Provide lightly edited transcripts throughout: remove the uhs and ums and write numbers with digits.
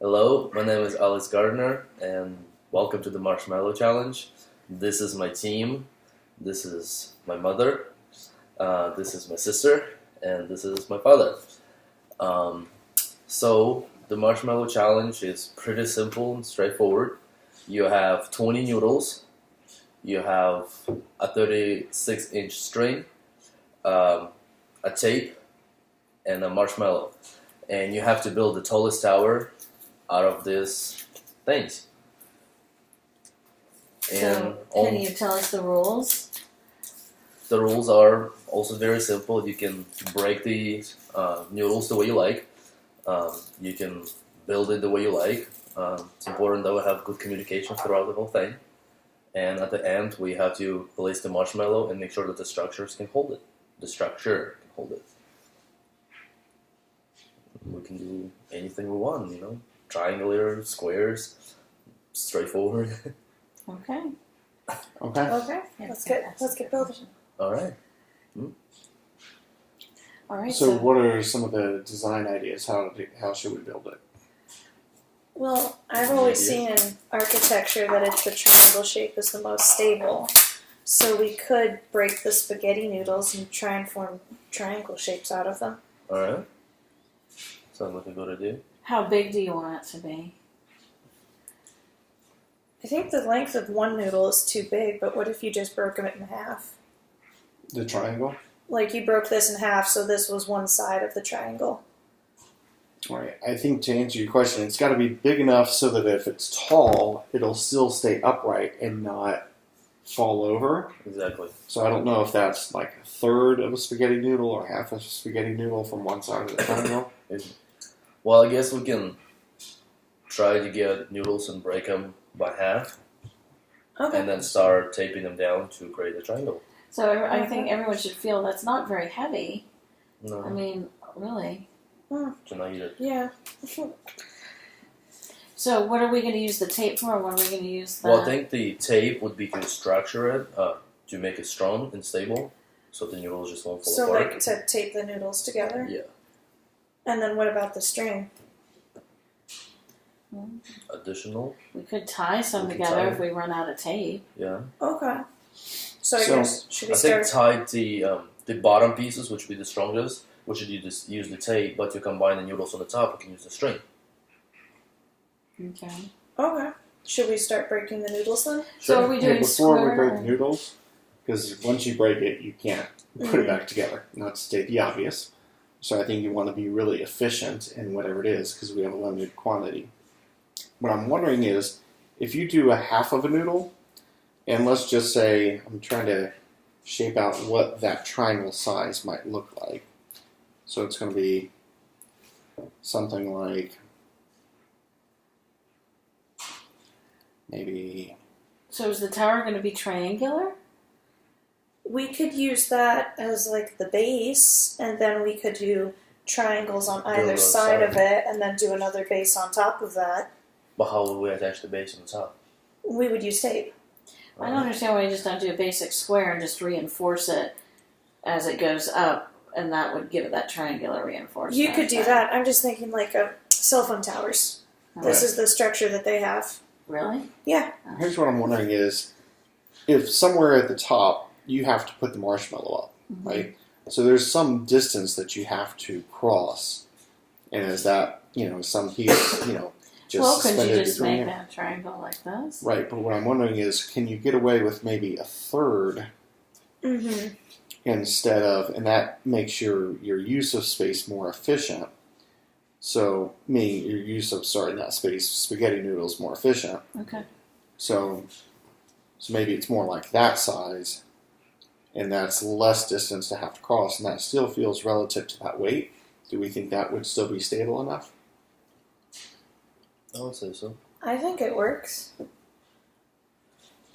Hello, my name is Alex Gardner, and welcome to the Marshmallow Challenge. This is my team. This is my mother. This is my sister, and this is my father. So the Marshmallow Challenge is pretty simple and straightforward. You have 20 noodles. You have a 36-inch string, a tape, and a marshmallow. And you have to build the tallest tower out of these things. And so, can you tell us the rules? The rules are also very simple. You can break the noodles the way you like. You can build it the way you like. It's important that we have good communication throughout the whole thing. And at the end, we have to place the marshmallow and make sure that the structures can hold it. The structure can hold it. We can do anything we want, triangular, squares, straightforward. Okay. Okay. Let's get building. All right. All right. So, what are some of the design ideas? How should we build it? Well, I've always seen in architecture that the triangle shape is the most stable. So we could break the spaghetti noodles and try and form triangle shapes out of them. All right. Sounds like a good idea. How big do you want it to be? I think the length of one noodle is too big, but what if you just broke them in half? The triangle? Like you broke this in half, so this was one side of the triangle. All right. I think to answer your question, it's got to be big enough so that if it's tall, it'll still stay upright and not fall over. Exactly. So I don't know if that's like a third of a spaghetti noodle or half a spaghetti noodle from one side of the triangle. Well, I guess we can try to get noodles and break them by half. Okay. And then start taping them down to create a triangle. So I think everyone should feel that's not very heavy. No. I mean, really. So now you Yeah. So what are we going to use the tape for? Or what are we going to use the... Well, I think the tape would be to structure it, to make it strong and stable, so the noodles just won't fall So apart. like to tape the noodles together? Yeah. And then what about the string? Additional. We could tie some We can together tie if we run out of tape. Yeah. Okay. So I So, guess, should we I think start? tied the bottom pieces, which would be the strongest, which should you just use the tape, but to combine the noodles on the top, we can use the string. Okay. Okay. Should we start breaking the noodles then? So are we doing Before we square? break the noodles, because once you break it, you can't put it back together. Not to state the obvious. So I think you want to be really efficient in whatever it is, because we have a limited quantity. What I'm wondering is, if you do a half of a noodle, and let's just say I'm trying to shape out what that triangle size might look like. So it's going to be something like maybe... So is the tower going to be triangular? We could use that as like the base, and then we could do triangles on either another side of side. it, and then do another base on top of that. But how would we attach the base on the top? We would use tape. I don't understand why you just don't do a basic square and just reinforce it as it goes up, and that would give it that triangular reinforcement. You could do that. I'm just thinking like cell phone towers. This is the structure that they have. Really? Yeah. Here's what I'm wondering is, if somewhere at the top you have to put the marshmallow up, right? So there's some distance that you have to cross, and is that, some piece, just Well, couldn't you suspended just between make it? that triangle like this? Right, but what I'm wondering is, can you get away with maybe a third Mm-hmm. instead of, and that makes your use of space more efficient. So, meaning your use of, not space, spaghetti noodles more efficient. Okay. So maybe it's more like that size, and that's less distance to have to cross, and that still feels relative to that weight. Do we think that would still be stable enough? I would say so. I think it works.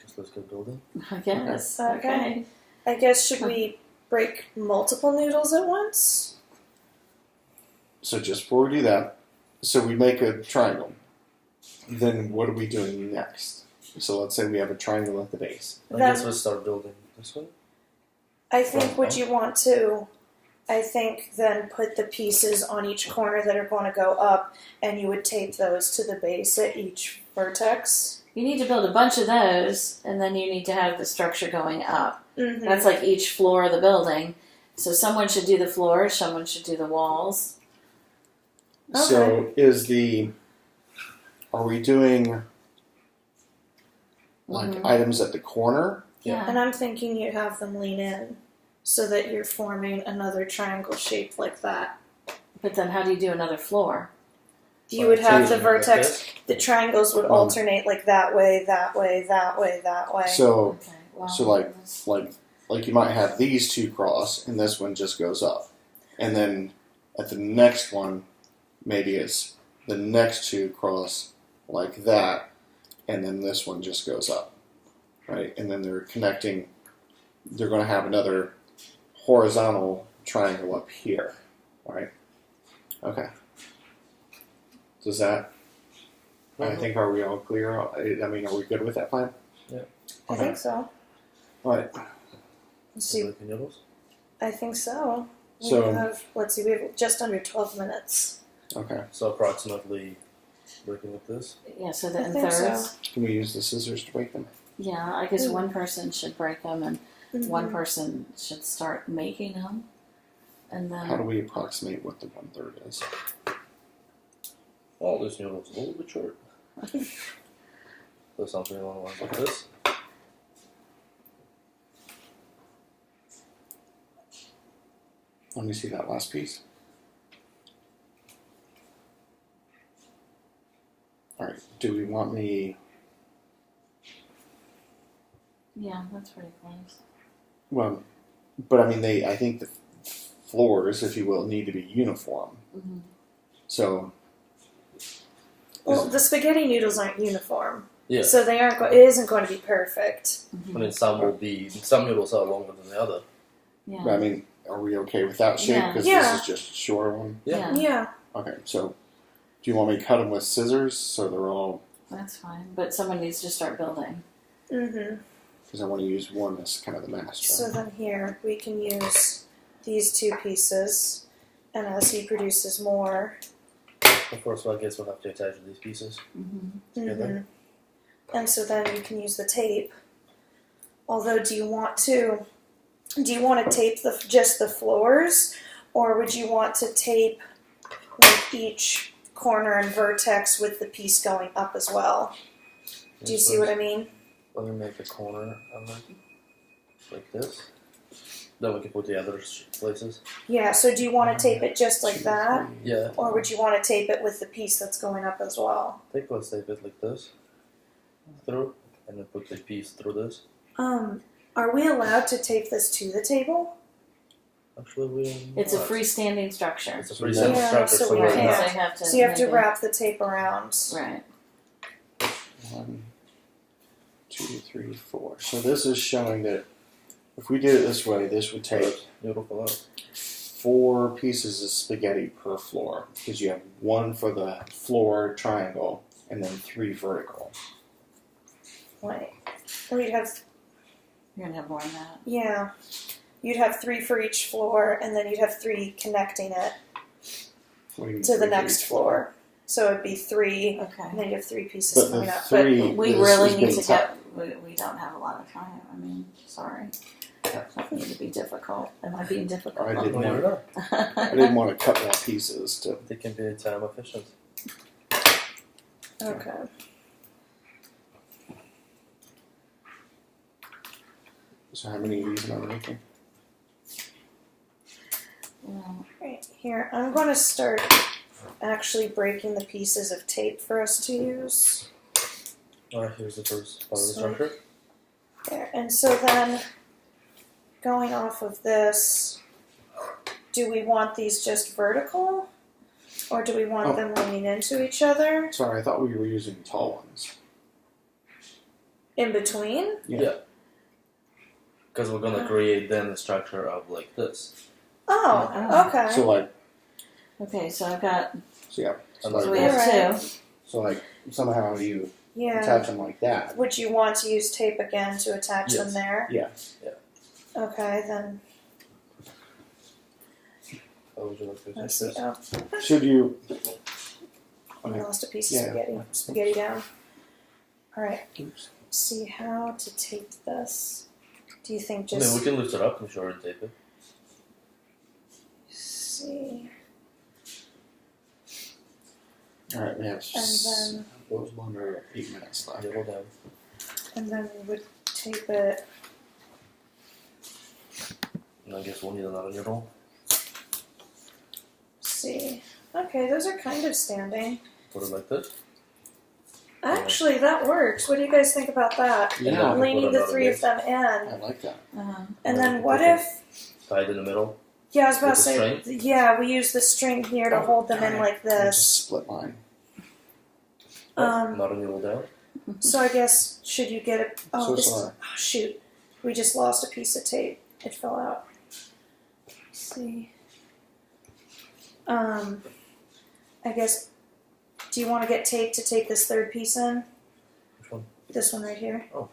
Just let's get building. I guess. Okay. I guess, should we break multiple noodles at once? So just before we do that, so we make a triangle. Then what are we doing next? So let's say we have a triangle at the base. I guess we'll start building this way. I think, would you want to I think then put the pieces on each corner that are going to go up, and you would tape those to the base at each vertex. You need to build a bunch of those, and then you need to have the structure going up. Mm-hmm. That's like each floor of the building. So someone should do the floors, someone should do the walls. So are we doing like items at the corner? Yeah. And I'm thinking you have them lean in so that you're forming another triangle shape like that. But then how do you do another floor? You would have the Like vertex, this? the triangles would alternate like that way, that way, that way, that way. So Okay. Well, So like you might have these two cross, and this one just goes up, and then at the next one, maybe it's the next two cross like that, and then this one just goes up, right? And then they're connecting. They're going to have another horizontal triangle up here, right? Okay. Does that? I think, are we all clear? I mean, are we good with that plan? I think so. All right. Let's see. Like the noodles? I think so. So- Let's see, we have just under 12 minutes. Okay. So approximately working with this. yeah, so the I in think thirds. so. Can we use the scissors to break them? Yeah, I guess one person should break them, and one Mhm. person should start making them, and then How do we approximate what the 1/3 is? All this noodles a little bit short. So something along the lines like this. Let me see that last piece. All right. Do we want me? yeah, that's pretty close. Well, but I mean, I think the floors, if you will, need to be uniform. Mm-hmm. So. Well, the spaghetti noodles aren't uniform, Yeah. so they aren't. It isn't going to be perfect. I mean, some noodles are longer than the other. Yeah. I mean, are we okay with that shape? Yeah. Because Yeah. this is just a shorter one. Yeah. Yeah. Okay. So, do you want me to cut them with scissors so they're all? That's fine, but someone needs to start building. Mm-hmm. Because I want to use one as kind of the master. So then here we can use these two pieces, and as he produces more, Of course, I guess we'll have to attach these pieces Mm-hmm. together. and so then you can use the tape. Although, do you want to tape just the floors, or would you want to tape like each corner and vertex with the piece going up as well? Do you see what I mean? Let me make a corner of it like this. Then we can put the other places. Yeah. So do you want to tape it just like that, Yeah. or would you want to tape it with the piece that's going up as well? Let's tape it like this through, and then put the piece through this. Are we allowed to tape this to the table? Actually, we. It's a not. freestanding structure. It's a freestanding Yeah, structure, so so we we're can't. not. So you have to. So you have to make wrap the tape around. Right. 1, 2, 3, 4. So this is showing that if we did it this way, this would take Noodle fell out. 4 pieces of spaghetti per floor, because you have 1 for the floor triangle and then 3 vertical. Wait. Or you'd have, You're gonna have more than that. yeah. You'd have 3 for each floor, and then you'd have 3 connecting it What do you mean to 3 the for next each floor. So it'd be 3, and Okay. then you have 3 pieces But coming the up. 3 We is really need being to get. We don't have a lot of time. I mean, sorry. Don't need to be difficult. Am I being difficult? I No, didn't you're want- not. I didn't want to cut more pieces to. They can be time efficient. Okay. So how many of these am I making? Well, Right here, I'm going to start actually breaking the pieces of tape for us to use. Alright, here's the first part of the So- structure. There. And so then, going off of this, do we want these just vertical? Or do we want Oh. them leaning into each other? Sorry, I thought we were using tall ones. In between? Yeah. Because we're gonna create then the structure of like this. Oh, Oh. okay. So like, okay, so I've got. so yeah. So So So we like, have Alright. two. so like somehow you Yeah. attach them like that. Would you want to use tape again to attach them Yes. there? Yeah. Okay, then. How would you like to Let's attach see. this? Oh, Should you? I lost a piece of Yeah. spaghetti. Spaghetti down. All right. Oops. See how to tape this. Do you think I mean, just we can lift it up and show and tape it. see? All right, we have And then- those longer 8 minutes left. Double down. And then we would tape it. And I guess we'll need another needle. See. Okay, those are kind of standing. Put it like this. Actually, that works. What do you guys think about that? Yeah, Put Leaning the another three of base. them in. I like that. And then Yeah, what okay. if... Tied in the middle. Yeah, I was about With to the say... Yeah, we use the string here to hold them in like I this. just split mine. Um, Not a needle down. So I guess, should you get it... Oh, So this, sorry. oh, shoot. We just lost a piece of tape. It fell out. Let's see. I guess... Do you want to get tape to take this third piece in? Which one? This one right here. Oh.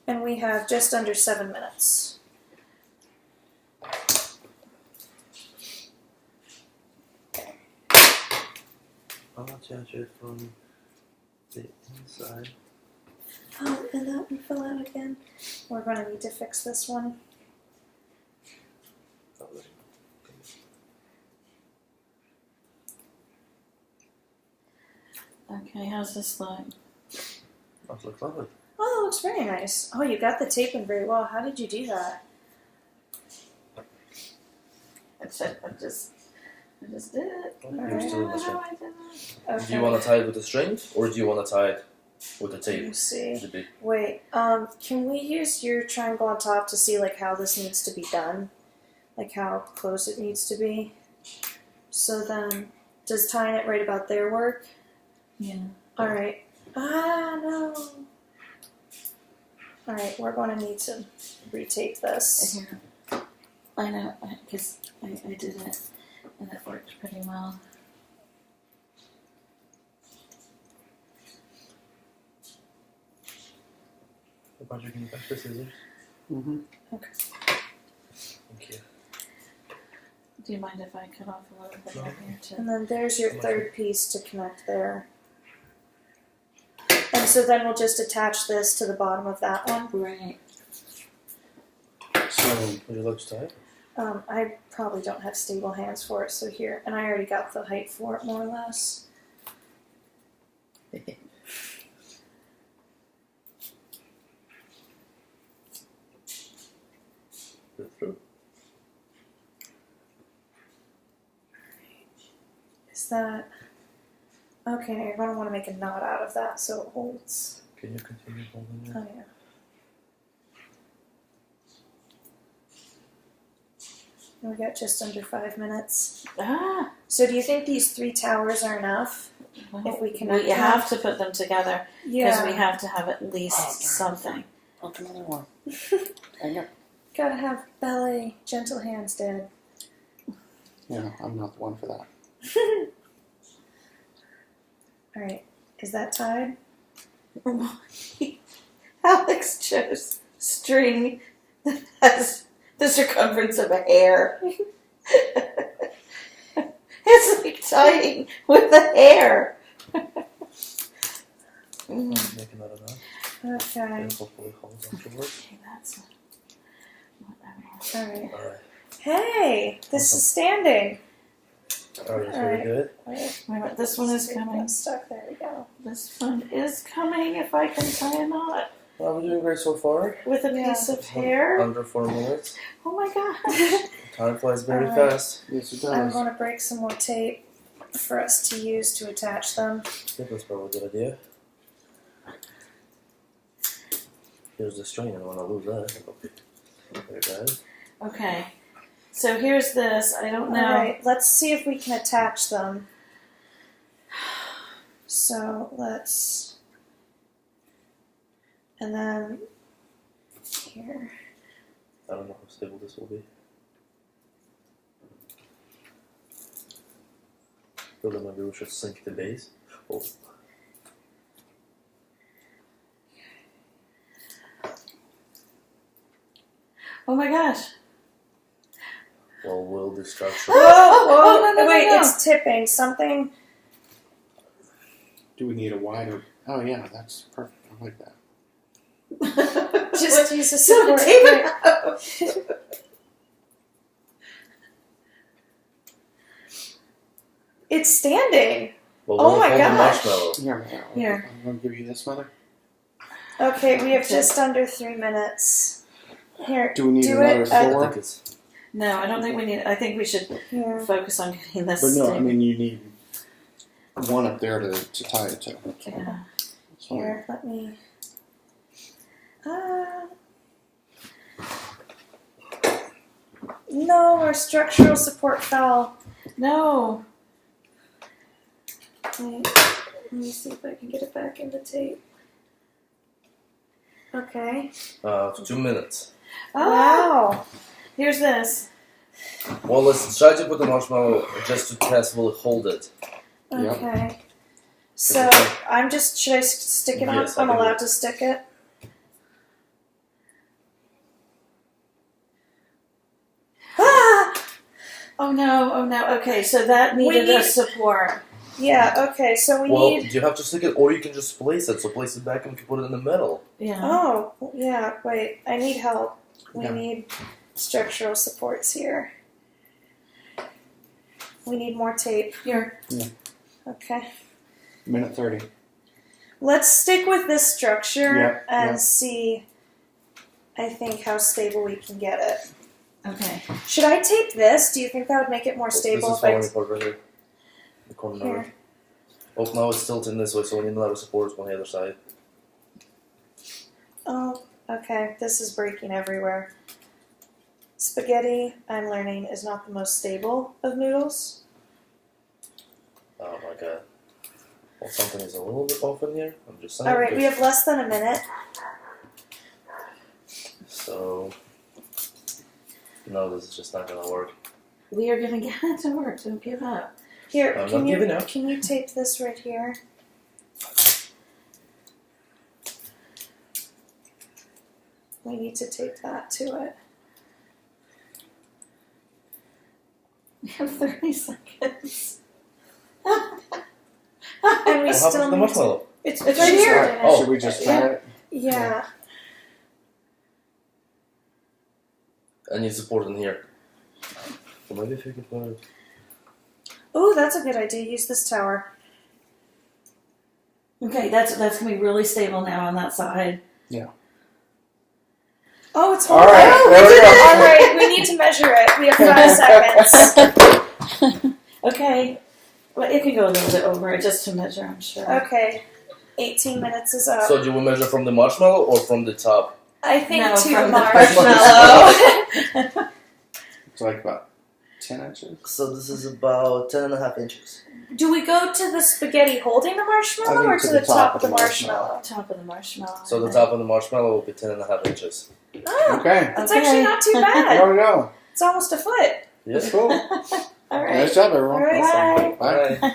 And we have just under 7 minutes. I'll attach it from the inside. Oh, and that one fell out again. We're going to need to fix this one. Okay, how's this look? That looks lovely. Oh, it looks very nice. Oh, you got the tape in very well. How did you do that? I just did it. You're still in the string. How I did that. Okay. Do you want to tie it with the string, or do you want to tie it with the Let tape? me see. The big- Wait, can we use your triangle on top to see like how this needs to be done? Like how close it needs to be? So then, does tying it right about there work? Yeah. Alright. Ah, no. Alright, we're going to need to retape this. Here. I know, because I did it, and it worked pretty well. About you can back the scissors. Mm-hmm. Thank you. Do you mind if I cut off a little bit No. right here too? And then there's your third piece to connect there. And so then we'll just attach this to the bottom of that one. Right. So Would you like to tie it? I probably don't have stable hands for it, so here. And I already got the height for it, more or less. Put it through. Is that... Okay, now you're going to want to make a knot out of that so it holds. Can you continue holding it? Oh, yeah. And we got just under 5 minutes. Ah! So do you think these 3 towers are enough? Well, If we connect we them? have to put them together because we Yeah. have to have at least Oh, darn. something. Fuck another one. Hang up. Gotta have ballet, gentle hands, Dad. Yeah, I'm not the one for that. Alright, is that tied? Alex chose string that has the circumference of a hair. It's like tying with a hair. Make another knot. Okay. And hopefully hold afterwards. Okay, that's what I want. Alright. Alright. Hey! This Awesome. is standing! Alright, that's Alright. very good. Wait, Wait a minute, this one is see if coming. it's stuck. There we go. This one is coming if I can tie a knot Well, we're doing great so far. with a Yeah. piece of hair. Under 4 minutes. Oh my gosh. Time flies very Alright. fast. Yes, it I'm does. going to break some more tape for us to use to attach them. I think that's probably a good idea. Here's the string, I don't want to lose that. There, guys. Okay. So here's this. I don't know. Alright, let's see if we can attach them. So let's... And then... Here. I don't know how stable this will be. Really, maybe we should sink the base. Oh, Oh my gosh. Well, will the structure... Whoa, no, wait, no. it's tipping. Something. Do we need a wider? Oh yeah, that's perfect. I like that. Just use a So support. tape it Right. out. It's standing. Well, Oh we'll my hold the gosh. marshmallow. Here. I'm gonna give you this, Mother. Okay, we have just under 3 minutes. Here, Do we need do another it. I four? think it's... No, I don't think we need. I think we should Here. focus on getting this. But no, stable. I mean you need one up there to tie it to. Yeah. That's fine. Here, let me. No, our structural support fell. No. Wait, let me see if I can get it back into tape. Okay. 2 minutes. Oh, Wow. here's this. Well, let's try to put the marshmallow just to test will it hold it. Yep. Okay. So I'm just. Should I stick it on? Yes, I I'm think allowed to stick it. Ah! Oh no. Oh no. Okay, so that needed need- a support. Yeah. Okay. So we Well, need. you have to stick it, or you can just place it. So place it back and we can put it in the middle. Yeah. Oh, yeah. Wait. I need help. We Yeah. need structural supports here. We need more tape. Here. Okay. Minute 30. Let's stick with this structure Yeah, and yeah. see, I think, how stable we can get it. Okay. Should I tape this? Do you think that would make it more stable This is if I... falling apart right here. The corner. Here. Oh, now it's tilting this way, so we need another support on the other side. Oh, okay. This is breaking everywhere. Spaghetti, I'm learning, is not the most stable of noodles. Oh my god. Well, something is a little bit off in here. I'm just saying. Alright, we have less than a minute. So... No, this is just not gonna work. We are gonna get it to work. Don't give up. Here, I'm can not you giving up. can you tape this right here? We need to tape that to it. We have 30 seconds. And we What still happened to the need to... marshmallow? It's right she's here. doing it. Oh. Should we just tie it? Yeah. I need support in here. So maybe if you could put it... Oh, that's a good idea. Use this tower. Okay, that's gonna be really stable now on that side. Oh, it's All holding. right, Oh, there we go. All right, we need to measure it. We have 5 seconds. Okay. Well, it can go a little bit over it just to measure, I'm sure. Okay. 18 minutes is up. So do we measure from the marshmallow or from the top? I think No, to from the marshmallow. It's like about 10 inches. So this is about 10.5 inches. Do we go to the spaghetti holding the I marshmallow think or to the top of the marshmallow? Top of the marshmallow. So the top of the marshmallow will be 10.5 inches. Oh, Okay, that's Okay. actually not too bad. there we go. It's almost a foot. Yes. Cool. All right. Nice job, everyone. All right. Bye. Bye. Bye.